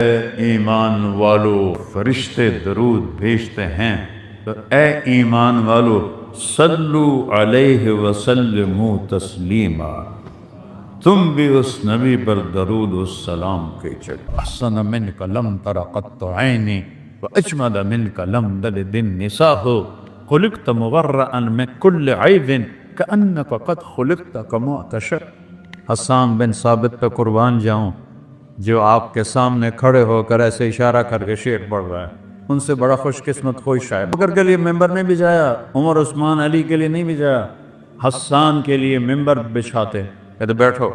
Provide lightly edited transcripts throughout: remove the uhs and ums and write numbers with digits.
اے ایمان والو فرشتے درود بھیجتے ہیں تو اے ایمان والو صلو علیہ وسلموا تسلیما، تم بھی اس نبی پر درود و سلام کیجئے۔ احسن منک لم تر قط عینی واجمل منک لم تلد النساء، خلقت مبرئا من کل عیب کأنک قد خلقت کما تشاء۔ حسان بن ثابت پہ قربان جاؤں، جو آپ کے سامنے کھڑے ہو کر ایسے اشارہ کر کے شعر پڑھ رہا ہے، ان سے بڑا خوش قسمت کوئی شاعر۔ بکر کے لیے ممبر نہیں بچھایا، عمر عثمان علی کے لیے نہیں بچھایا، حسان کے لیے ممبر بچھاتے، کہتے بیٹھو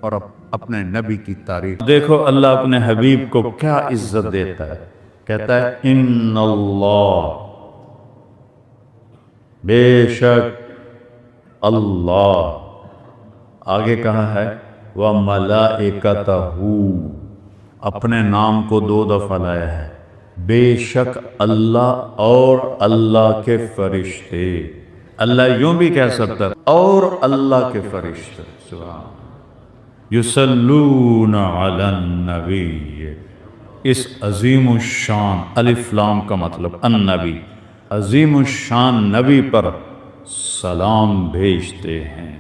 اور اپنے نبی کی تعریف دیکھو۔ اللہ اپنے حبیب کو کیا عزت دیتا ہے، کہتا ہے ان اللہ، بے شک اللہ، آگے کہا ہے وَمَلَائِكَتَهُ، اپنے نام کو 2 دفعہ لایا ہے، بے شک اللہ اور اللہ کے فرشتے۔ اللہ یوں بھی کہہ سکتا ہے اور اللہ کے فرشتے، سبحان یصلون علی النبی، اس عظیم الشان، الف لام کا مطلب النبی، عظیم الشان نبی پر سلام بھیجتے ہیں،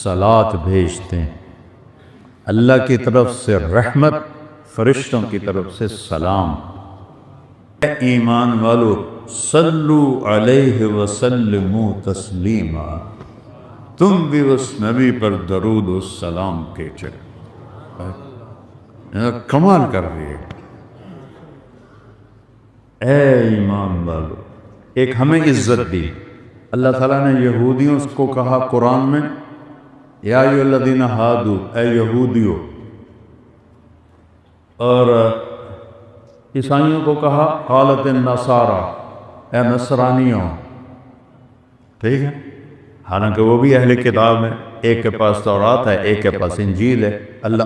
صلات بھیجتے ہیں۔ اللہ کی طرف سے رحمت، فرشتوں کی طرف سے سلام۔ اے ایمان والو صلو علیہ وسلموا تسلیما، تم بھی اس نبی پر درود و سلام کیجئے۔ کمال کر رہی ہے۔ اے ایمان والو، ایک ہمیں عزت دی اللہ تعالیٰ نے۔ یہودیوں کو کہا قرآن میں یا ایھا الذین ہادو، اے یہودیوں، اور عیسائیوں کو کہا قالت النصارى، اے نصرانیوں، ٹھیک ہے، حالانکہ وہ بھی اہل کتاب ہے، ایک کے پاس تورات ہے، ایک کے پاس انجیل ہے۔ اللہ